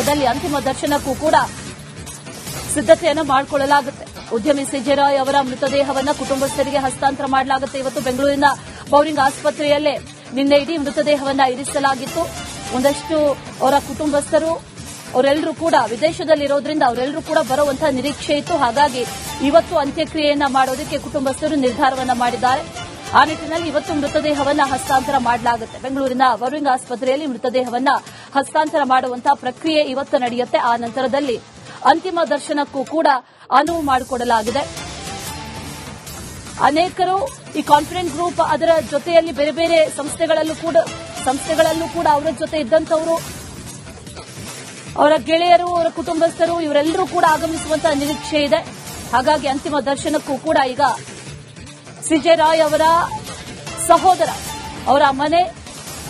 ನಂತರದಲ್ಲಿ ಅಂತಿಮ ದರ್ಶನಕ್ಕೂ ಕೂಡ ಸಿದ್ದತೆಯನ್ನು ಮಾಡಿಕೊಳ್ಳಲಾಗುತ್ತೆ. ಉದ್ಯಮಿ ಸಿಜೆ ರಾಯ್ ಅವರ ಮೃತದೇಹವನ್ನು ಕುಟುಂಬಸ್ಥರಿಗೆ ಹಸ್ತಾಂತರ ಮಾಡಲಾಗುತ್ತೆ. ಇವತ್ತು ಬೆಂಗಳೂರಿನ ಬೌರಿಂಗ್ ಆಸ್ಪತ್ರೆಯಲ್ಲೇ ನಿನ್ನೆ ಇಡೀ ಮೃತದೇಹವನ್ನು ಇರಿಸಲಾಗಿತ್ತು. ಒಂದಷ್ಟು ಅವರ ಕುಟುಂಬಸ್ಥರು ಅವರೆಲ್ಲರೂ ಕೂಡ ವಿದೇಶದಲ್ಲಿರೋದ್ರಿಂದ ಅವರೆಲ್ಲರೂ ಕೂಡ ಬರುವಂತಹ ನಿರೀಕ್ಷೆ ಇತ್ತು. ಹಾಗಾಗಿ ಇವತ್ತು ಅಂತ್ಯಕ್ರಿಯೆಯನ್ನ ಮಾಡೋದಕ್ಕೆ ಕುಟುಂಬಸ್ಥರು ನಿರ್ಧಾರವನ್ನ ಮಾಡಿದ್ದಾರೆ. ಆ ನಿಟ್ಟಿನಲ್ಲಿ ಇವತ್ತು ಮೃತದೇಹವನ್ನ ಹಸ್ತಾಂತರ ಮಾಡಲಾಗುತ್ತೆ. ಬೆಂಗಳೂರಿನ ಬೌರಿಂಗ್ ಆಸ್ಪತ್ರೆಯಲ್ಲಿ ಮೃತದೇಹವನ್ನ ಹಸ್ತಾಂತರ ಮಾಡುವಂತಹ ಪ್ರಕ್ರಿಯೆ ಇವತ್ತು ನಡೆಯುತ್ತೆ. ಆ ನಂತರದಲ್ಲಿ ಅಂತಿಮ ದರ್ಶನಕ್ಕೂ ಕೂಡ ಅನುವು ಮಾಡಿಕೊಡಲಾಗಿದೆ. ಅನೇಕರು ಈ ಕಾನ್ಫಿಡೆಂಟ್ ಗ್ರೂಪ್ ಅದರ ಜೊತೆಯಲ್ಲಿ ಬೇರೆ ಬೇರೆ ಸಂಸ್ಥೆಗಳಲ್ಲೂ ಕೂಡ ಅವರ ಜೊತೆ ಇದ್ದಂತವರು, ಅವರ ಗೆಳೆಯರು, ಅವರ ಕುಟುಂಬಸ್ಥರು ಇವರೆಲ್ಲರೂ ಕೂಡ ಆಗಮಿಸುವಂತಹ ನಿರೀಕ್ಷೆ ಇದೆ. ಹಾಗಾಗಿ ಅಂತಿಮ ದರ್ಶನಕ್ಕೂ ಕೂಡ ಈಗ ಸಿಜೆ ರಾಯ್ ಅವರ ಸಹೋದರ ಅವರ ಮನೆ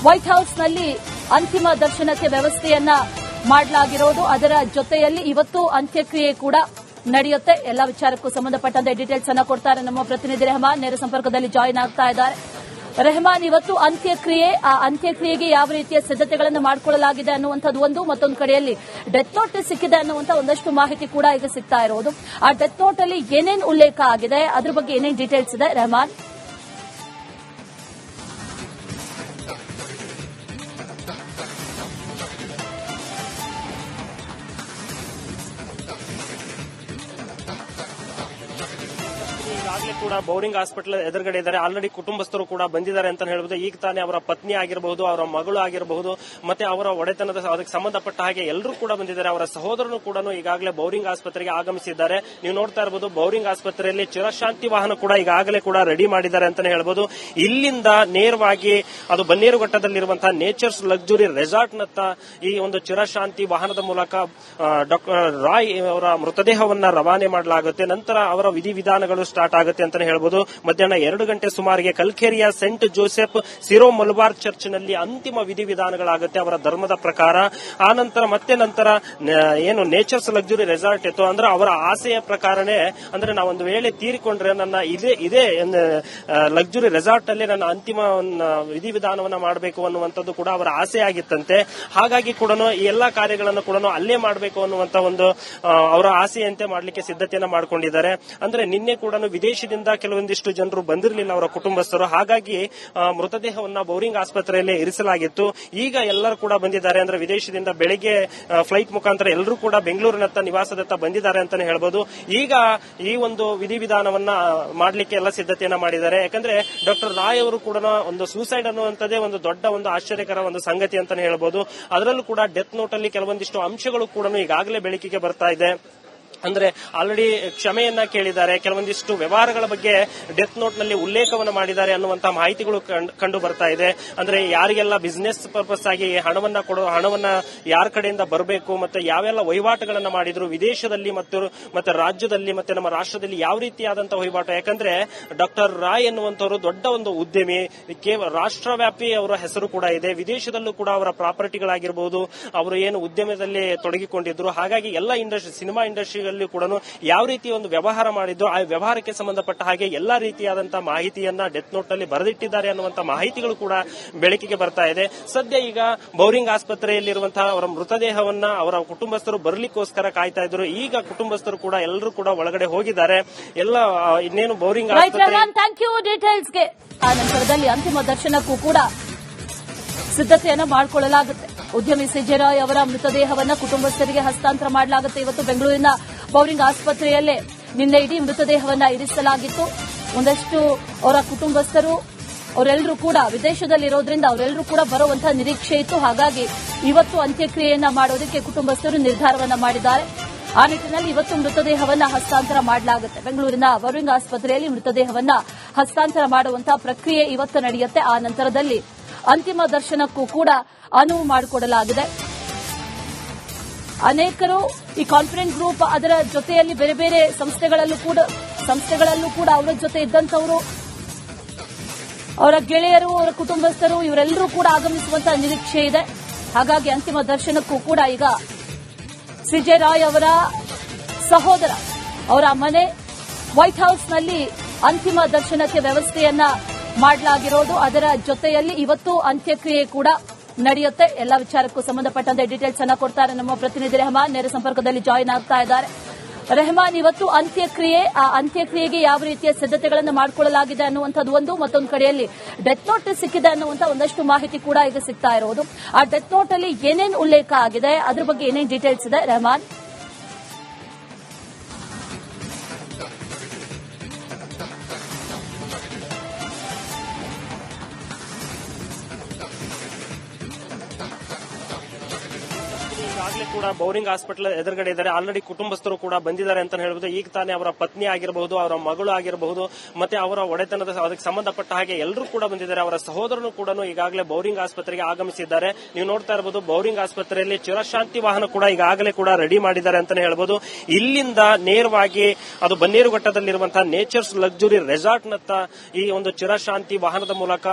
ವೈಟ್ ಹೌಸ್ನಲ್ಲಿ ಅಂತಿಮ ದರ್ಶನಕ್ಕೆ ವ್ಯವಸ್ಥೆಯನ್ನ ಮಾಡಲಾಗಿರೋದು. ಅದರ ಜೊತೆಯಲ್ಲಿ ಇವತ್ತು ಅಂತ್ಯಕ್ರಿಯೆ ಕೂಡ ನಡೆಯುತ್ತೆ. ಎಲ್ಲ ವಿಚಾರಕ್ಕೂ ಸಂಬಂಧಪಟ್ಟಂತೆ ಡೀಟೇಲ್ಸ್ ಅನ್ನು ಕೊಡ್ತಾರೆ ನಮ್ಮ ಪ್ರತಿನಿಧಿ ರೆಹಮಾನ್. ನೇರ ಸಂಪರ್ಕದಲ್ಲಿ ಜಾಯಿನ್ ಆಗ್ತಾ ಇದ್ದಾರೆ. ರೆಹಮಾನ್, ಇವತ್ತು ಅಂತ್ಯಕ್ರಿಯೆಗೆ ಯಾವ ರೀತಿಯ ಸಿದ್ದತೆಗಳನ್ನು ಮಾಡಿಕೊಳ್ಳಲಾಗಿದೆ ಅನ್ನುವಂಥದ್ದು ಒಂದು, ಮತ್ತೊಂದು ಕಡೆಯಲ್ಲಿ ಡೆತ್ ನೋಟ್ ಸಿಕ್ಕಿದೆ ಅನ್ನುವಂಥ ಒಂದಷ್ಟು ಮಾಹಿತಿ ಕೂಡ ಈಗ ಸಿಗ್ತಾ ಇರೋದು. ಆ ಡೆತ್ ನೋಟ್ ಅಲ್ಲಿ ಏನೇನು ಉಲ್ಲೇಖ ಆಗಿದೆ, ಅದ್ರ ಬಗ್ಗೆ ಏನೇನು ಡೀಟೇಲ್ಸ್ ಇದೆ ರೆಹಮಾನ್? ಈಗಾಗಲೇ ಕೂಡ ಬೌರಿಂಗ್ ಹಾಸ್ಪಿಟಲ್ ಎದುರುಗಡೆ ಇದ್ದಾರೆ. ಆಲ್ರೆಡಿ ಕುಟುಂಬಸ್ಥರು ಕೂಡ ಬಂದಿದ್ದಾರೆ ಅಂತ ಹೇಳಬಹುದು. ಈಗ ತಾನೇ ಅವರ ಪತ್ನಿ ಆಗಿರಬಹುದು, ಅವರ ಮಗಳು ಆಗಿರಬಹುದು, ಮತ್ತೆ ಅವರ ಒಡೆತನದ ಅದಕ್ಕೆ ಸಂಬಂಧಪಟ್ಟ ಹಾಗೆ ಎಲ್ಲರೂ ಕೂಡ ಬಂದಿದ್ದಾರೆ. ಅವರ ಸಹೋದರನು ಕೂಡ ಈಗಾಗಲೇ ಬೌರಿಂಗ್ ಆಸ್ಪತ್ರೆಗೆ ಆಗಮಿಸಿದ್ದಾರೆ. ನೀವು ನೋಡ್ತಾ ಇರಬಹುದು, ಬೌರಿಂಗ್ ಆಸ್ಪತ್ರೆಯಲ್ಲಿ ಚಿರಶಾಂತಿ ವಾಹನ ಕೂಡ ಈಗಾಗಲೇ ಕೂಡ ರೆಡಿ ಮಾಡಿದ್ದಾರೆ ಅಂತಾನೆ ಹೇಳಬಹುದು. ಇಲ್ಲಿಂದ ನೇರವಾಗಿ ಅದು ಬನ್ನೇರುಘಟ್ಟದಲ್ಲಿರುವಂತಹ ನೇಚರ್ಸ್ ಲಕ್ಸುರಿ ರೆಸಾರ್ಟ್ನತ್ತ ಈ ಒಂದು ಚಿರಶಾಂತಿ ವಾಹನದ ಮೂಲಕ ಡಾಕ್ಟರ್ ರಾಯ್ ಅವರ ಮೃತದೇಹವನ್ನ ರವಾನೆ ಮಾಡಲಾಗುತ್ತೆ. ನಂತರ ಅವರ ವಿಧಿವಿಧಾನಗಳು ಸ್ಟಾರ್ಟ್ ಆಗುತ್ತೆ ಅಂತಾನೆ ಹೇಳಬಹುದು. ಮಧ್ಯಾಹ್ನ 2 ಗಂಟೆ ಸುಮಾರಿಗೆ ಕಲ್ಕೇರಿಯ ಸೆಂಟ್ ಜೋಸೆಫ್ ಸಿರೋ ಮಲಬಾರ್ ಚರ್ಚ್ನಲ್ಲಿ ಅಂತಿಮ ವಿಧಿವಿಧಾನಗಳಾಗುತ್ತೆ ಅವರ ಧರ್ಮದ ಪ್ರಕಾರ. ಆ ನಂತರ ಏನು ನೇಚರ್ಸ್ ಲಕ್ಸುರಿ ರೆಸಾರ್ಟ್ ಇತ್ತು ಅಂದ್ರೆ ಅವರ ಆಸೆಯ ಪ್ರಕಾರನೇ, ಅಂದ್ರೆ ನಾವೊಂದು ವೇಳೆ ತೀರಿಕೊಂಡ್ರೆ ನನ್ನ ಇದೇ ಲಕ್ಸುರಿ ರೆಸಾರ್ಟ್ ಅಲ್ಲಿ ನನ್ನ ಅಂತಿಮ ವಿಧಿವಿಧಾನವನ್ನ ಮಾಡಬೇಕು ಅನ್ನುವಂಥದ್ದು ಕೂಡ ಅವರ ಆಸೆ ಆಗಿತ್ತಂತೆ. ಹಾಗಾಗಿ ಕೂಡ ಈ ಎಲ್ಲಾ ಕಾರ್ಯಗಳನ್ನು ಕೂಡ ಅಲ್ಲೇ ಮಾಡಬೇಕು ಅನ್ನುವಂತ ಒಂದು ಅವರ ಆಸೆಯಂತೆ ಮಾಡಲಿಕ್ಕೆ ಸಿದ್ಧತೆಯನ್ನ ಮಾಡಿಕೊಂಡಿದ್ದಾರೆ. ಅಂದ್ರೆ ನಿನ್ನೆ ಕೂಡ ವಿದೇಶದಿಂದ ಕೆಲವೊಂದಿಷ್ಟು ಜನರು ಬಂದಿರಲಿಲ್ಲ ಅವರ ಕುಟುಂಬಸ್ಥರು. ಹಾಗಾಗಿ ಮೃತದೇಹವನ್ನ ಬೌರಿಂಗ್ ಆಸ್ಪತ್ರೆಯಲ್ಲೇ ಇರಿಸಲಾಗಿತ್ತು. ಈಗ ಎಲ್ಲರೂ ಕೂಡ ಬಂದಿದ್ದಾರೆ. ಅಂದ್ರೆ ವಿದೇಶದಿಂದ ಬೆಳಿಗ್ಗೆ ಫ್ಲೈಟ್ ಮುಖಾಂತರ ಎಲ್ಲರೂ ಕೂಡ ಬೆಂಗಳೂರಿನತ್ತ ನಿವಾಸದತ್ತ ಬಂದಿದ್ದಾರೆ ಅಂತಾನೆ ಹೇಳ್ಬೋದು. ಈಗ ಈ ಒಂದು ವಿಧಿವಿಧಾನವನ್ನ ಮಾಡಲಿಕ್ಕೆ ಎಲ್ಲ ಸಿದ್ಧತೆಯನ್ನ ಮಾಡಿದ್ದಾರೆ. ಯಾಕಂದ್ರೆ ಡಾಕ್ಟರ್ ರಾಯ್ ಅವರು ಕೂಡ ಒಂದು ಸೂಸೈಡ್ ಅನ್ನುವಂಥದ್ದೇ ಒಂದು ದೊಡ್ಡ ಒಂದು ಆಶ್ಚರ್ಯಕರ ಒಂದು ಸಂಗತಿ ಅಂತಾನೆ ಹೇಳ್ಬೋದು. ಅದರಲ್ಲೂ ಕೂಡ ಡೆತ್ ನೋಟ್ ಅಲ್ಲಿ ಕೆಲವೊಂದಿಷ್ಟು ಅಂಶಗಳು ಕೂಡ ಈಗಾಗಲೇ ಬೆಳಕಿಗೆ ಬರ್ತಾ ಇದೆ. ಅಂದ್ರೆ ಆಲ್ರೆಡಿ ಕ್ಷಮೆಯನ್ನ ಕೇಳಿದ್ದಾರೆ, ಕೆಲವೊಂದಿಷ್ಟು ವ್ಯವಹಾರಗಳ ಬಗ್ಗೆ ಡೆತ್ ನೋಟ್ ನಲ್ಲಿ ಉಲ್ಲೇಖವನ್ನು ಮಾಡಿದ್ದಾರೆ ಅನ್ನುವಂತಹ ಮಾಹಿತಿಗಳು ಕಂಡು ಬರ್ತಾ ಇದೆ. ಅಂದ್ರೆ ಯಾರಿಗೆಲ್ಲ ಬಿಸಿನೆಸ್ ಪರ್ಪಸ್ ಆಗಿ ಹಣವನ್ನ ಯಾರ ಕಡೆಯಿಂದ ಬರಬೇಕು, ಮತ್ತೆ ಯಾವೆಲ್ಲ ವಹಿವಾಟುಗಳನ್ನ ಮಾಡಿದ್ರು ವಿದೇಶದಲ್ಲಿ ಮತ್ತೆ ರಾಜ್ಯದಲ್ಲಿ ಮತ್ತೆ ನಮ್ಮ ರಾಷ್ಟ್ರದಲ್ಲಿ ಯಾವ ರೀತಿಯಾದಂತಹ ವಹಿವಾಟು. ಯಾಕಂದ್ರೆ ಡಾಕ್ಟರ್ ರಾಯ್ ಎನ್ನುವಂತವರು ದೊಡ್ಡ ಒಂದು ಉದ್ಯಮಿ, ರಾಷ್ಟ್ರವ್ಯಾಪಿ ಅವರ ಹೆಸರು ಕೂಡ ಇದೆ. ವಿದೇಶದಲ್ಲೂ ಕೂಡ ಅವರ ಪ್ರಾಪರ್ಟಿಗಳಾಗಿರಬಹುದು, ಅವರು ಏನು ಉದ್ಯಮದಲ್ಲಿ ತೊಡಗಿಕೊಂಡಿದ್ರು. ಹಾಗಾಗಿ ಎಲ್ಲ ಸಿನಿಮಾ ಇಂಡಸ್ಟ್ರಿ ಕೂಡ ಯಾವ ರೀತಿ ಒಂದು ವ್ಯವಹಾರ ಮಾಡಿದ್ದು, ಆ ವ್ಯವಹಾರಕ್ಕೆ ಸಂಬಂಧಪಟ್ಟ ಹಾಗೆ ಎಲ್ಲಾ ರೀತಿಯಾದಂತಹ ಮಾಹಿತಿಯನ್ನ ಡೆತ್ ನೋಟ್ ನಲ್ಲಿ ಬರೆದಿಟ್ಟಿದ್ದಾರೆ ಅನ್ನುವಂತಹ ಮಾಹಿತಿಗಳು ಕೂಡ ಬೆಳಕಿಗೆ ಬರ್ತಾ ಇದೆ. ಸದ್ಯ ಈಗ ಬೌರಿಂಗ್ ಆಸ್ಪತ್ರೆಯಲ್ಲಿರುವಂತಹ ಅವರ ಮೃತದೇಹವನ್ನ ಅವರ ಕುಟುಂಬಸ್ಥರು ಬರಲಿಕ್ಕೋಸ್ಕರ ಕಾಯ್ತಾ ಇದ್ರು. ಈಗ ಕುಟುಂಬಸ್ಥರು ಕೂಡ ಎಲ್ಲರೂ ಕೂಡ ಒಳಗಡೆ ಹೋಗಿದ್ದಾರೆ. ಎಲ್ಲ ಇನ್ನೇನು ಬೌರಿಂಗ್ ಡೀಟೇಲ್ಸ್ಗೆ ಆ ನಂತರದಲ್ಲಿ ಅಂತಿಮ ದರ್ಶನಕ್ಕೂ ಕೂಡ ಸಿದ್ದತೆಯನ್ನು ಮಾಡಿಕೊಳ್ಳಲಾಗುತ್ತೆ. ಉದ್ಯಮಿ ಸಿಜೆ ರಾಯ್ ಅವರ ಮೃತದೇಹವನ್ನು ಕುಟುಂಬಸ್ಥರಿಗೆ ಹಸ್ತಾಂತರ ಮಾಡಲಾಗುತ್ತೆ. ಇವತ್ತು ಬೆಂಗಳೂರಿನ ಬೌರಿಂಗ್ ಆಸ್ಪತ್ರೆಯಲ್ಲೇ ನಿನ್ನೆ ಇಡೀ ಮೃತದೇಹವನ್ನು ಇರಿಸಲಾಗಿತ್ತು. ಒಂದಷ್ಟು ಅವರ ಕುಟುಂಬಸ್ಥರು ಅವರೆಲ್ಲರೂ ಕೂಡ ವಿದೇಶದಲ್ಲಿರೋದ್ರಿಂದ ಅವರೆಲ್ಲರೂ ಕೂಡ ಬರುವಂತಹ ನಿರೀಕ್ಷೆ ಇತ್ತು. ಹಾಗಾಗಿ ಇವತ್ತು ಅಂತ್ಯಕ್ರಿಯೆಯನ್ನ ಮಾಡೋದಕ್ಕೆ ಕುಟುಂಬಸ್ಥರು ನಿರ್ಧಾರವನ್ನ ಮಾಡಿದ್ದಾರೆ. ಆ ನಿಟ್ಟಿನಲ್ಲಿ ಇವತ್ತು ಮೃತದೇಹವನ್ನ ಹಸ್ತಾಂತರ ಮಾಡಲಾಗುತ್ತೆ. ಬೆಂಗಳೂರಿನ ಬೌರಿಂಗ್ ಆಸ್ಪತ್ರೆಯಲ್ಲಿ ಮೃತದೇಹವನ್ನ ಹಸ್ತಾಂತರ ಮಾಡುವಂತಹ ಪ್ರಕ್ರಿಯೆ ಇವತ್ತು ನಡೆಯುತ್ತೆ. ಆ ನಂತರದಲ್ಲಿ ಅಂತಿಮ ದರ್ಶನಕ್ಕೂ ಕೂಡ ಅನುವು ಮಾಡಿಕೊಡಲಾಗಿದೆ. ಅನೇಕರು ಈ ಕಾನ್ಫಿಡೆಂಟ್ ಗ್ರೂಪ್ ಅದರ ಜೊತೆಯಲ್ಲಿ ಬೇರೆ ಬೇರೆ ಸಂಸ್ಥೆಗಳಲ್ಲೂ ಕೂಡ ಅವರ ಜೊತೆ ಇದ್ದಂತವರು, ಅವರ ಗೆಳೆಯರು, ಅವರ ಕುಟುಂಬಸ್ಥರು ಇವರೆಲ್ಲರೂ ಕೂಡ ಆಗಮಿಸುವಂತಹ ನಿರೀಕ್ಷೆ ಇದೆ. ಹಾಗಾಗಿ ಅಂತಿಮ ದರ್ಶನಕ್ಕೂ ಕೂಡ ಈಗ ಸಿಜೆ ರಾಯ್ ಅವರ ಸಹೋದರ ಅವರ ಮನೆ ವೈಟ್ ಹೌಸ್ನಲ್ಲಿ ಅಂತಿಮ ದರ್ಶನಕ್ಕೆ ವ್ಯವಸ್ಥೆಯನ್ನ ಮಾಡಲಾಗಿರೋದು. ಅದರ ಜೊತೆಯಲ್ಲಿ ಇವತ್ತು ಅಂತ್ಯಕ್ರಿಯೆ ಕೂಡ ನಡೆಯುತ್ತೆ. ಎಲ್ಲ ವಿಚಾರಕ್ಕೂ ಸಂಬಂಧಪಟ್ಟಂತೆ ಡೀಟೇಲ್ಸ್ ಅನ್ನ ಕೊಡ್ತಾರೆ ನಮ್ಮ ಪ್ರತಿನಿಧಿ ರೆಹಮಾನ್. ನೇರ ಸಂಪರ್ಕದಲ್ಲಿ ಜಾಯಿನ್ ಆಗ್ತಾ ಇದ್ದಾರೆ. ರೆಹಮಾನ್, ಇವತ್ತು ಅಂತ್ಯಕ್ರಿಯೆ, ಆ ಅಂತ್ಯಕ್ರಿಯೆಗೆ ಯಾವ ರೀತಿಯ ಸಿದ್ಧತೆಗಳನ್ನು ಮಾಡಿಕೊಳ್ಳಲಾಗಿದೆ ಅನ್ನುವಂಥದ್ದು ಒಂದು, ಮತ್ತೊಂದು ಕಡೆಯಲ್ಲಿ ಡೆತ್ ನೋಟ್ ಸಿಕ್ಕಿದೆ ಅನ್ನುವಂಥ ಒಂದಷ್ಟು ಮಾಹಿತಿ ಕೂಡ ಈಗ ಸಿಗ್ತಾ ಇರೋದು. ಆ ಡೆತ್ ನೋಟ್ ಅಲ್ಲಿ ಏನೇನು ಉಲ್ಲೇಖ ಆಗಿದೆ, ಅದ್ರ ಬಗ್ಗೆ ಏನೇನು ಡೀಟೇಲ್ಸ್ ಇದೆ ರೆಹಮಾನ್? ಈಗಾಗಲೇ ಕೂಡ ಬೌರಿಂಗ್ ಹಾಸ್ಪಿಟಲ್ ಎದುರುಗಡೆ ಇದ್ದಾರೆ. ಆಲ್ರೆಡಿ ಕುಟುಂಬಸ್ಥರು ಕೂಡ ಬಂದಿದ್ದಾರೆ ಅಂತ ಹೇಳ್ಬೋದು. ಈಗ ತಾನೇ ಅವರ ಪತ್ನಿ ಆಗಿರಬಹುದು, ಅವರ ಮಗಳು ಆಗಿರಬಹುದು, ಮತ್ತೆ ಅವರ ಒಡೆತನದ ಅದಕ್ಕೆ ಸಂಬಂಧಪಟ್ಟ ಹಾಗೆ ಎಲ್ಲರೂ ಕೂಡ ಬಂದಿದ್ದಾರೆ. ಅವರ ಸಹೋದರನು ಕೂಡ ಈಗಾಗಲೇ ಬೌರಿಂಗ್ ಆಸ್ಪತ್ರೆಗೆ ಆಗಮಿಸಿದ್ದಾರೆ. ನೀವು ನೋಡ್ತಾ ಇರಬಹುದು, ಬೌರಿಂಗ್ ಆಸ್ಪತ್ರೆಯಲ್ಲಿ ಚಿರಶಾಂತಿ ವಾಹನ ಕೂಡ ಈಗಾಗಲೇ ಕೂಡ ರೆಡಿ ಮಾಡಿದ್ದಾರೆ ಅಂತಾನೆ ಹೇಳ್ಬೋದು. ಇಲ್ಲಿಂದ ನೇರವಾಗಿ ಅದು ಬನ್ನೇರುಘಟ್ಟದಲ್ಲಿರುವಂತಹ ನೇಚರ್ಸ್ ಲಕ್ಸುರಿ ರೆಸಾರ್ಟ್ ನತ್ತ ಈ ಒಂದು ಚಿರಶಾಂತಿ ವಾಹನದ ಮೂಲಕ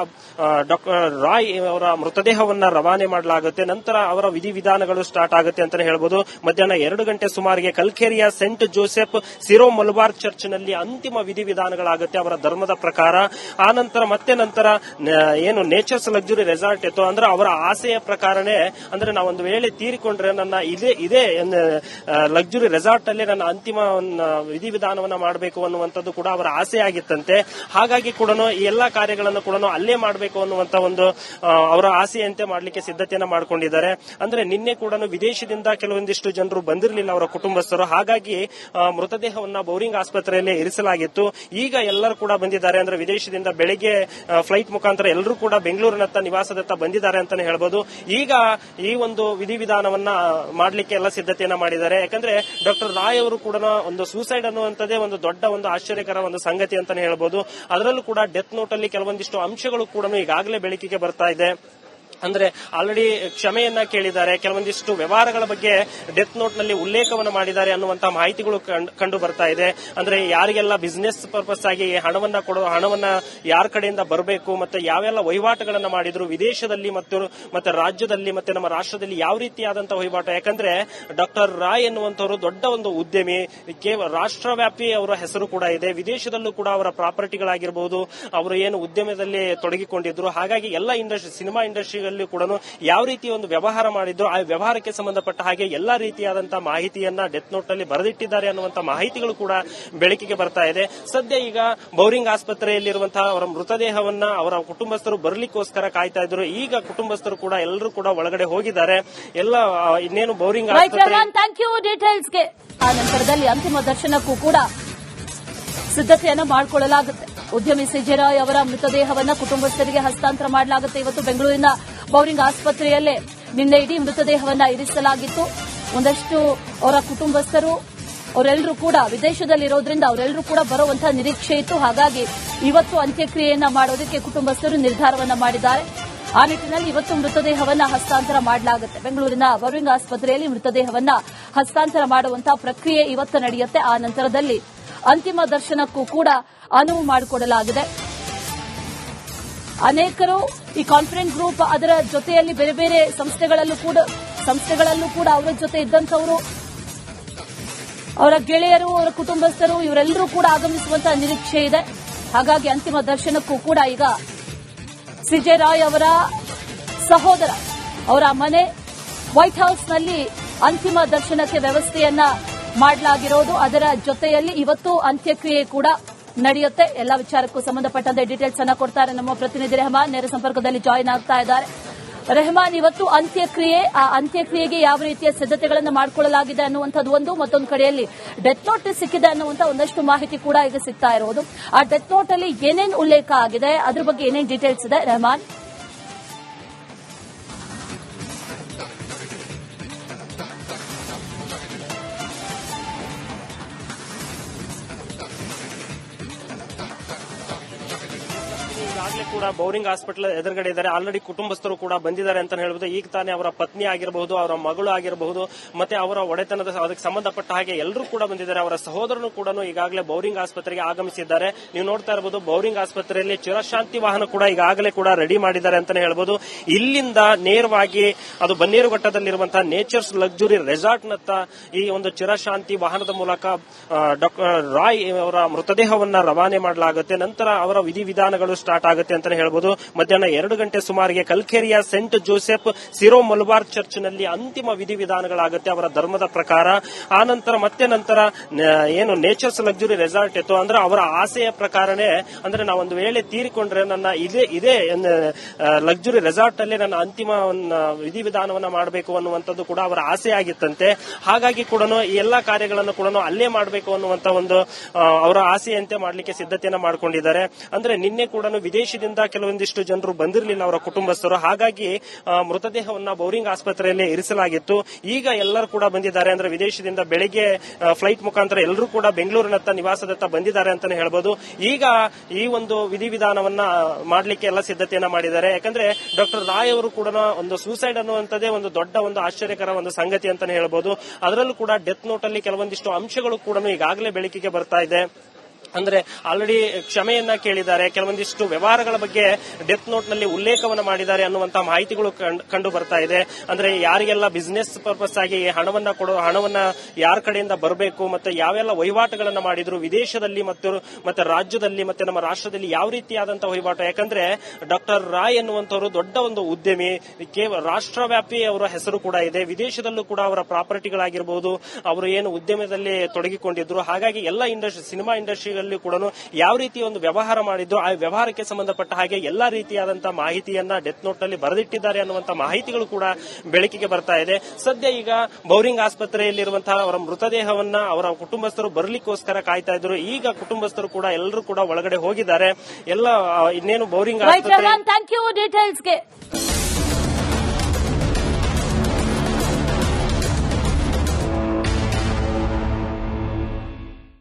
ಡಾಕ್ಟರ್ ರಾಯ್ ಅವರ ಮೃತದೇಹವನ್ನ ರವಾನೆ ಮಾಡಲಾಗುತ್ತೆ. ನಂತರ ಅವರ ವಿಧಿವಿಧಾನಗಳು ಸ್ಟಾರ್ಟ್ ಆಗುತ್ತೆ ಅಂತಾನೆ ಹೇಳ್ಬೋದು. ಮಧ್ಯಾಹ್ನ 2 ಗಂಟೆ ಸುಮಾರಿಗೆ ಕಲ್ಕೇರಿಯ saint Joseph Syro Malabar church ನಲ್ಲಿ ಅಂತಿಮ ವಿಧಿವಿಧಾನಗಳಾಗುತ್ತೆ ಅವರ ಧರ್ಮದ ಪ್ರಕಾರ. ಆ ನಂತರ ಏನು ನೇಚರ್ಸ್ ಲಕ್ಸುರಿ ರೆಸಾರ್ಟ್ ಇತ್ತು ಅಂದ್ರೆ ಅವರ ಆಸೆಯ ಪ್ರಕಾರನೇ, ಅಂದ್ರೆ ನಾವೊಂದು ವೇಳೆ ತೀರಿಕೊಂಡ್ರೆ ನನ್ನ ಇದೇ ಲಕ್ಸುರಿ ರೆಸಾರ್ಟ್ ಅಲ್ಲಿ ನನ್ನ ಅಂತಿಮ ವಿಧಿವಿಧಾನವನ್ನ ಮಾಡಬೇಕು ಅನ್ನುವಂಥದ್ದು ಕೂಡ ಅವರ ಆಸೆ ಆಗಿತ್ತಂತೆ. ಹಾಗಾಗಿ ಕೂಡ ಈ ಎಲ್ಲಾ ಕಾರ್ಯಗಳನ್ನು ಕೂಡ ಅಲ್ಲೇ ಮಾಡಬೇಕು ಅನ್ನುವಂತ ಒಂದು ಅವರ ಆಸೆಯಂತೆ ಮಾಡಲಿಕ್ಕೆ ಸಿದ್ಧತೆಯನ್ನ ಮಾಡಿಕೊಂಡಿದ್ದಾರೆ. ಅಂದ್ರೆ ನಿನ್ನೆ ಕೂಡ ವಿದೇಶದಿಂದ ಕೆಲವೊಂದಿಷ್ಟು ಜನರು ಬಂದಿರಲಿಲ್ಲ ಅವರ ಕುಟುಂಬಸ್ಥರು. ಹಾಗಾಗಿ ಮೃತದೇಹವನ್ನ ಬೌರಿಂಗ್ ಆಸ್ಪತ್ರೆಯಲ್ಲಿ ಇರಿಸಲಾಗಿತ್ತು. ಈಗ ಎಲ್ಲರೂ ಕೂಡ ಬಂದಿದ್ದಾರೆ. ಅಂದ್ರೆ ವಿದೇಶದಿಂದ ಬೆಳಿಗ್ಗೆ ಫ್ಲೈಟ್ ಮುಖಾಂತರ ಎಲ್ಲರೂ ಕೂಡ ಬೆಂಗಳೂರಿನತ್ತ ನಿವಾಸದತ್ತ ಬಂದಿದ್ದಾರೆ ಅಂತಾನೆ ಹೇಳ್ಬೋದು. ಈಗ ಈ ಒಂದು ವಿಧಿವಿಧಾನವನ್ನ ಮಾಡಲಿಕ್ಕೆ ಎಲ್ಲ ಸಿದ್ಧತೆಯನ್ನ ಮಾಡಿದ್ದಾರೆ. ಯಾಕಂದ್ರೆ ಡಾಕ್ಟರ್ ರಾಯ್ ಅವರು ಕೂಡ ಒಂದು ಸೂಸೈಡ್ ಅನ್ನುವಂಥದ್ದೇ ಒಂದು ದೊಡ್ಡ ಒಂದು ಆಶ್ಚರ್ಯಕರ ಒಂದು ಸಂಗತಿ ಅಂತಾನೆ ಹೇಳ್ಬೋದು. ಅದರಲ್ಲೂ ಕೂಡ ಡೆತ್ ನೋಟ್ ಅಲ್ಲಿ ಕೆಲವೊಂದಿಷ್ಟು ಅಂಶಗಳು ಕೂಡ ಈಗಾಗಲೇ ಬೆಳಕಿಗೆ ಬರ್ತಾ ಇದೆ. ಅಂದ್ರೆ ಆಲ್ರೆಡಿ ಕ್ಷಮೆಯನ್ನ ಕೇಳಿದ್ದಾರೆ, ಕೆಲವೊಂದಿಷ್ಟು ವ್ಯವಹಾರಗಳ ಬಗ್ಗೆ ಡೆತ್ ನೋಟ್ ನಲ್ಲಿ ಉಲ್ಲೇಖವನ್ನು ಮಾಡಿದ್ದಾರೆ ಅನ್ನುವಂತಹ ಮಾಹಿತಿಗಳು ಕಂಡು ಬರ್ತಾ ಇದೆ. ಅಂದ್ರೆ ಯಾರಿಗೆಲ್ಲ ಬಿಸಿನೆಸ್ ಪರ್ಪಸ್ ಆಗಿ ಹಣವನ್ನ ಯಾರ ಕಡೆಯಿಂದ ಬರಬೇಕು, ಮತ್ತೆ ಯಾವೆಲ್ಲ ವಹಿವಾಟುಗಳನ್ನ ಮಾಡಿದ್ರು ವಿದೇಶದಲ್ಲಿ ಮತ್ತೆ ರಾಜ್ಯದಲ್ಲಿ ಮತ್ತೆ ನಮ್ಮ ರಾಷ್ಟ್ರದಲ್ಲಿ ಯಾವ ರೀತಿಯಾದಂತಹ ವಹಿವಾಟು. ಯಾಕಂದ್ರೆ ಡಾಕ್ಟರ್ ರಾಯ್ ಎನ್ನುವಂತವರು ದೊಡ್ಡ ಒಂದು ಉದ್ಯಮಿ, ಕೇವಲ ರಾಷ್ಟ್ರವ್ಯಾಪಿ ಅವರ ಹೆಸರು ಕೂಡ ಇದೆ. ವಿದೇಶದಲ್ಲೂ ಕೂಡ ಅವರ ಪ್ರಾಪರ್ಟಿಗಳಾಗಿರಬಹುದು, ಅವರು ಏನು ಉದ್ಯಮದಲ್ಲಿ ತೊಡಗಿಕೊಂಡಿದ್ರು. ಹಾಗಾಗಿ ಎಲ್ಲ ಸಿನಿಮಾ ಇಂಡಸ್ಟ್ರಿ ಕೂಡ ಯಾವ ರೀತಿ ಒಂದು ವ್ಯವಹಾರ ಮಾಡಿದ್ರು, ಆ ವ್ಯವಹಾರಕ್ಕೆ ಸಂಬಂಧಪಟ್ಟ ಹಾಗೆ ಎಲ್ಲಾ ರೀತಿಯಾದಂತಹ ಮಾಹಿತಿಯನ್ನ ಡೆತ್ ನೋಟ್ ನಲ್ಲಿ ಬರೆದಿಟ್ಟಿದ್ದಾರೆ ಅನ್ನುವಂತಹ ಮಾಹಿತಿಗಳು ಕೂಡ ಬೆಳಕಿಗೆ ಬರ್ತಾ ಇದೆ. ಸದ್ಯ ಈಗ ಬೌರಿಂಗ್ ಆಸ್ಪತ್ರೆಯಲ್ಲಿರುವಂತಹ ಅವರ ಮೃತದೇಹವನ್ನ ಅವರ ಕುಟುಂಬಸ್ಥರು ಬರಲಿಕ್ಕೋಸ್ಕರ ಕಾಯ್ತಾ ಇದ್ರು. ಈಗ ಕುಟುಂಬಸ್ಥರು ಕೂಡ ಎಲ್ಲರೂ ಕೂಡ ಒಳಗಡೆ ಹೋಗಿದ್ದಾರೆ. ಎಲ್ಲ ಇನ್ನೇನು ಬೌರಿಂಗ್ ಥ್ಯಾಂಕ್ ಯು ಡೀಟೇಲ್ಸ್ಗೆ. ಆ ನಂತರದಲ್ಲಿ ಅಂತಿಮ ದರ್ಶನಕ್ಕೂ ಕೂಡ ಸಿದ್ಧತೆಯನ್ನು ಮಾಡಿಕೊಳ್ಳಲಾಗುತ್ತೆ. ಉದ್ಯಮಿ ಸಿಜೆ ರಾಯ್ ಅವರ ಮೃತದೇಹವನ್ನ ಕುಟುಂಬಸ್ಥರಿಗೆ ಹಸ್ತಾಂತರ ಮಾಡಲಾಗುತ್ತೆ. ಇವತ್ತು ಬೆಂಗಳೂರಿನ ಬೌರಿಂಗ್ ಆಸ್ಪತ್ರೆಯಲ್ಲೇ ನಿನ್ನೆ ಇಡೀ ಮೃತದೇಹವನ್ನ ಇರಿಸಲಾಗಿತ್ತು. ಒಂದಷ್ಟು ಅವರ ಕುಟುಂಬಸ್ಥರು ಅವರೆಲ್ಲರೂ ಕೂಡ ವಿದೇಶದಲ್ಲಿರೋದ್ರಿಂದ ಅವರೆಲ್ಲರೂ ಕೂಡ ಬರುವಂತಹ ನಿರೀಕ್ಷೆ ಇತ್ತು. ಹಾಗಾಗಿ ಇವತ್ತು ಅಂತ್ಯಕ್ರಿಯೆಯನ್ನ ಮಾಡೋದಕ್ಕೆ ಕುಟುಂಬಸ್ಥರು ನಿರ್ಧಾರವನ್ನ ಮಾಡಿದ್ದಾರೆ. ಆ ನಿಟ್ಟಿನಲ್ಲಿ ಇವತ್ತು ಮೃತದೇಹವನ್ನ ಹಸ್ತಾಂತರ ಮಾಡಲಾಗುತ್ತೆ. ಬೆಂಗಳೂರಿನ ಬೌರಿಂಗ್ ಆಸ್ಪತ್ರೆಯಲ್ಲಿ ಮೃತದೇಹವನ್ನ ಹಸ್ತಾಂತರ ಮಾಡುವಂತಹ ಪ್ರಕ್ರಿಯೆ ಇವತ್ತು ನಡೆಯುತ್ತೆ. ಆ ನಂತರದಲ್ಲಿ ಅಂತಿಮ ದರ್ಶನಕ್ಕೂ ಕೂಡ ಅನುವು ಮಾಡಿಕೊಡಲಾಗಿದೆ. ಅನೇಕರು ಈ ಕಾನ್ಫರೆನ್ಸ್ ಗ್ರೂಪ್ ಅದರ ಜೊತೆಯಲ್ಲಿ ಬೇರೆ ಬೇರೆ ಸಂಸ್ಥೆಗಳಲ್ಲೂ ಕೂಡ ಅವರ ಜೊತೆ ಇದ್ದಂಥವರು, ಅವರ ಗೆಳೆಯರು, ಅವರ ಕುಟುಂಬಸ್ಥರು ಇವರೆಲ್ಲರೂ ಕೂಡ ಆಗಮಿಸುವಂತಹ ನಿರೀಕ್ಷೆ ಇದೆ. ಹಾಗಾಗಿ ಅಂತಿಮ ದರ್ಶನಕ್ಕೂ ಕೂಡ ಈಗ ಸಿಜೆ ರಾಯ್ ಅವರ ಸಹೋದರ ಅವರ ಮನೆ ವೈಟ್ ಹೌಸ್ನಲ್ಲಿ ಅಂತಿಮ ದರ್ಶನಕ್ಕೆ ವ್ಯವಸ್ಥೆಯನ್ನ ಮಾಡಲಾಗಿರೋದು. ಅದರ ಜೊತೆಯಲ್ಲಿ ಇವತ್ತು ಅಂತ್ಯಕ್ರಿಯೆ ಕೂಡ ನಡೆಯುತ್ತೆ. ಎಲ್ಲ ವಿಚಾರಕ್ಕೂ ಸಂಬಂಧಪಟ್ಟಂತೆ ಡೀಟೇಲ್ಸ್ ಅನ್ನ ಕೊಡ್ತಾರೆ ನಮ್ಮ ಪ್ರತಿನಿಧಿ ರೆಹಮಾನ್. ನೇರ ಸಂಪರ್ಕದಲ್ಲಿ ಜಾಯಿನ್ ಆಗ್ತಾ ಇದ್ದಾರೆ. ರೆಹಮಾನ್, ಇವತ್ತು ಅಂತ್ಯಕ್ರಿಯೆ, ಆ ಅಂತ್ಯಕ್ರಿಯೆಗೆ ಯಾವ ರೀತಿಯ ಸಿದ್ಧತೆಗಳನ್ನು ಮಾಡಿಕೊಳ್ಳಲಾಗಿದೆ ಅನ್ನುವಂಥದ್ದು ಒಂದು, ಮತ್ತೊಂದು ಕಡೆಯಲ್ಲಿ ಡೆತ್ ನೋಟ್ ಸಿಕ್ಕಿದೆ ಅನ್ನುವಂಥ ಒಂದಷ್ಟು ಮಾಹಿತಿ ಕೂಡ ಈಗ ಸಿಗ್ತಾ ಇರೋದು. ಆ ಡೆತ್ ನೋಟ್ ಅಲ್ಲಿ ಏನೇನು ಉಲ್ಲೇಖ ಆಗಿದೆ, ಅದ್ರ ಬಗ್ಗೆ ಏನೇನು ಡೀಟೇಲ್ಸ್ ಇದೆ ರೆಹಮಾನ್? ಈಗಾಗಲೇ ಕೂಡ ಬೌರಿಂಗ್ ಹಾಸ್ಪಿಟಲ್ ಎದುರುಗಡೆ ಇದ್ದಾರೆ. ಆಲ್ರೆಡಿ ಕುಟುಂಬಸ್ಥರು ಕೂಡ ಬಂದಿದ್ದಾರೆ ಅಂತ ಹೇಳ್ಬೋದು. ಈಗ ತಾನೇ ಅವರ ಪತ್ನಿ ಆಗಿರಬಹುದು, ಅವರ ಮಗಳು ಆಗಿರಬಹುದು, ಮತ್ತೆ ಅವರ ಒಡೆತನದ ಅದಕ್ಕೆ ಸಂಬಂಧಪಟ್ಟ ಹಾಗೆ ಎಲ್ಲರೂ ಕೂಡ ಬಂದಿದ್ದಾರೆ. ಅವರ ಸಹೋದರನು ಕೂಡ ಈಗಾಗಲೇ ಬೌರಿಂಗ್ ಆಸ್ಪತ್ರೆಗೆ ಆಗಮಿಸಿದ್ದಾರೆ. ನೀವು ನೋಡ್ತಾ ಇರಬಹುದು, ಬೌರಿಂಗ್ ಆಸ್ಪತ್ರೆಯಲ್ಲಿ ಚಿರಶಾಂತಿ ವಾಹನ ಕೂಡ ಈಗಾಗಲೇ ಕೂಡ ರೆಡಿ ಮಾಡಿದ್ದಾರೆ ಅಂತಾನೆ ಹೇಳ್ಬೋದು. ಇಲ್ಲಿಂದ ನೇರವಾಗಿ ಅದು ಬನ್ನೇರುಘಟ್ಟದಲ್ಲಿರುವಂತಹ ನೇಚರ್ಸ್ ಲಕ್ಸುರಿ ರೆಸಾರ್ಟ್ ನತ್ತ ಈ ಒಂದು ಚಿರಶಾಂತಿ ವಾಹನದ ಮೂಲಕ ಡಾಕ್ಟರ್ ರಾಯ್ ಅವರ ಮೃತದೇಹವನ್ನ ರವಾನೆ ಮಾಡಲಾಗುತ್ತೆ. ನಂತರ ಅವರ ವಿಧಿವಿಧಾನಗಳು ಸ್ಟಾರ್ಟ್ ಆಗುತ್ತೆ ಆಗುತ್ತೆ ಅಂತಾನೆ ಹೇಳ್ಬೋದು. ಮಧ್ಯಾಹ್ನ 2 ಗಂಟೆ ಸುಮಾರಿಗೆ ಕಲ್ಕೇರಿಯ ಸೆಂಟ್ ಜೋಸೆಫ್ ಸಿರೋ ಮಲಬಾರ್ ಚರ್ಚ್ನಲ್ಲಿ ಅಂತಿಮ ವಿಧಿವಿಧಾನಗಳಾಗುತ್ತೆ ಅವರ ಧರ್ಮದ ಪ್ರಕಾರ. ಆ ನಂತರ ಏನು ನೇಚರ್ಸ್ ಲಕ್ಸುರಿ ರೆಸಾರ್ಟ್ ಇತ್ತು ಅಂದ್ರೆ ಅವರ ಆಸೆಯ ಪ್ರಕಾರನೇ, ಅಂದ್ರೆ ನಾವೊಂದು ವೇಳೆ ತೀರಿಕೊಂಡ್ರೆ ನನ್ನ ಇದೇ ಲಕ್ಸುರಿ ರೆಸಾರ್ಟ್ ಅಲ್ಲಿ ನನ್ನ ಅಂತಿಮ ವಿಧಿವಿಧಾನವನ್ನ ಮಾಡಬೇಕು ಅನ್ನುವಂಥದ್ದು ಕೂಡ ಅವರ ಆಸೆ ಆಗಿತ್ತಂತೆ. ಹಾಗಾಗಿ ಕೂಡ ಈ ಎಲ್ಲಾ ಕಾರ್ಯಗಳನ್ನು ಕೂಡ ಅಲ್ಲೇ ಮಾಡಬೇಕು ಅನ್ನುವಂತ ಒಂದು ಅವರ ಆಸೆಯಂತೆ ಮಾಡಲಿಕ್ಕೆ ಸಿದ್ಧತೆಯನ್ನ ಮಾಡಿಕೊಂಡಿದ್ದಾರೆ. ಅಂದ್ರೆ ನಿನ್ನೆ ಕೂಡ ವಿದೇಶದಿಂದ ಕೆಲವೊಂದಿಷ್ಟು ಜನರು ಬಂದಿರಲಿಲ್ಲ ಅವರ ಕುಟುಂಬಸ್ಥರು. ಹಾಗಾಗಿ ಮೃತದೇಹವನ್ನ ಬೌರಿಂಗ್ ಆಸ್ಪತ್ರೆಯಲ್ಲಿ ಇರಿಸಲಾಗಿತ್ತು. ಈಗ ಎಲ್ಲರೂ ಕೂಡ ಬಂದಿದ್ದಾರೆ. ಅಂದ್ರೆ ವಿದೇಶದಿಂದ ಬೆಳಿಗ್ಗೆ ಫ್ಲೈಟ್ ಮುಖಾಂತರ ಎಲ್ಲರೂ ಕೂಡ ಬೆಂಗಳೂರಿನತ್ತ ನಿವಾಸದತ್ತ ಬಂದಿದ್ದಾರೆ ಅಂತಾನೆ ಹೇಳ್ಬೋದು. ಈಗ ಈ ಒಂದು ವಿಧಿವಿಧಾನವನ್ನ ಮಾಡಲಿಕ್ಕೆ ಎಲ್ಲ ಸಿದ್ಧತೆಯನ್ನ ಮಾಡಿದ್ದಾರೆ. ಯಾಕಂದ್ರೆ ಡಾಕ್ಟರ್ ರಾಯ್ ಅವರು ಕೂಡ ಒಂದು ಸೂಸೈಡ್ ಅನ್ನುವಂಥದ್ದೇ ಒಂದು ದೊಡ್ಡ ಒಂದು ಆಶ್ಚರ್ಯಕರ ಒಂದು ಸಂಗತಿ ಅಂತಾನೆ ಹೇಳ್ಬೋದು. ಅದರಲ್ಲೂ ಕೂಡ ಡೆತ್ ನೋಟ್ ಅಲ್ಲಿ ಕೆಲವೊಂದಿಷ್ಟು ಅಂಶಗಳು ಕೂಡ ಈಗಾಗಲೇ ಬೆಳಕಿಗೆ ಬರ್ತಾ ಇದೆ. ಅಂದ್ರೆ ಆಲ್ರೆಡಿ ಕ್ಷಮೆಯನ್ನ ಕೇಳಿದ್ದಾರೆ, ಕೆಲವೊಂದಿಷ್ಟು ವ್ಯವಹಾರಗಳ ಬಗ್ಗೆ ಡೆತ್ ನೋಟ್ ನಲ್ಲಿ ಉಲ್ಲೇಖವನ್ನ ಮಾಡಿದ್ದಾರೆ ಅನ್ನುವಂತಹ ಮಾಹಿತಿಗಳು ಕಂಡು ಬರ್ತಾ ಇದೆ. ಅಂದ್ರೆ ಯಾರಿಗೆಲ್ಲ ಬಿಸಿನೆಸ್ ಪರ್ಪಸ್ ಆಗಿ ಹಣವನ್ನ ಯಾರ ಕಡೆಯಿಂದ ಬರಬೇಕು, ಮತ್ತೆ ಯಾವೆಲ್ಲ ವಹಿವಾಟುಗಳನ್ನ ಮಾಡಿದ್ರು ವಿದೇಶದಲ್ಲಿ ಮತ್ತೆ ರಾಜ್ಯದಲ್ಲಿ ಮತ್ತೆ ನಮ್ಮ ರಾಷ್ಟ್ರದಲ್ಲಿ ಯಾವ ರೀತಿಯಾದಂತಹ ವಹಿವಾಟು. ಯಾಕಂದ್ರೆ ಡಾಕ್ಟರ್ ರಾಯ್ ಎನ್ನುವಂತವರು ದೊಡ್ಡ ಒಂದು ಉದ್ಯಮಿ, ರಾಷ್ಟ್ರವ್ಯಾಪಿ ಅವರ ಹೆಸರು ಕೂಡ ಇದೆ. ವಿದೇಶದಲ್ಲೂ ಕೂಡ ಅವರ ಪ್ರಾಪರ್ಟಿಗಳಾಗಿರಬಹುದು, ಅವರು ಏನು ಉದ್ಯಮದಲ್ಲಿ ತೊಡಗಿಕೊಂಡಿದ್ರು. ಹಾಗಾಗಿ ಎಲ್ಲ ಸಿನಿಮಾ ಇಂಡಸ್ಟ್ರಿ ಕೂಡ ಯಾವ ರೀತಿ ಒಂದು ವ್ಯವಹಾರ ಮಾಡಿದ್ದು, ಆ ವ್ಯವಹಾರಕ್ಕೆ ಸಂಬಂಧಪಟ್ಟ ಹಾಗೆ ಎಲ್ಲಾ ರೀತಿಯಾದಂತಹ ಮಾಹಿತಿಯನ್ನ ಡೆತ್ ನೋಟ್ ನಲ್ಲಿ ಬರೆದಿಟ್ಟಿದ್ದಾರೆ ಅನ್ನುವಂತಹ ಮಾಹಿತಿಗಳು ಕೂಡ ಬೆಳಕಿಗೆ ಬರ್ತಾ ಇದೆ. ಸದ್ಯ ಈಗ ಬೌರಿಂಗ್ ಆಸ್ಪತ್ರೆಯಲ್ಲಿರುವಂತಹ ಅವರ ಮೃತದೇಹವನ್ನ ಅವರ ಕುಟುಂಬಸ್ಥರು ಬರಲಿಕ್ಕೋಸ್ಕರ ಕಾಯ್ತಾ ಇದ್ರು. ಈಗ ಕುಟುಂಬಸ್ಥರು ಕೂಡ ಎಲ್ಲರೂ ಕೂಡ ಒಳಗಡೆ ಹೋಗಿದ್ದಾರೆ. ಎಲ್ಲ ಇನ್ನೇನು ಬೌರಿಂಗ್ ಆಸ್ಪತ್ರೆ. Thank you ಡೀಟೇಲ್ಸ್ಗೆ.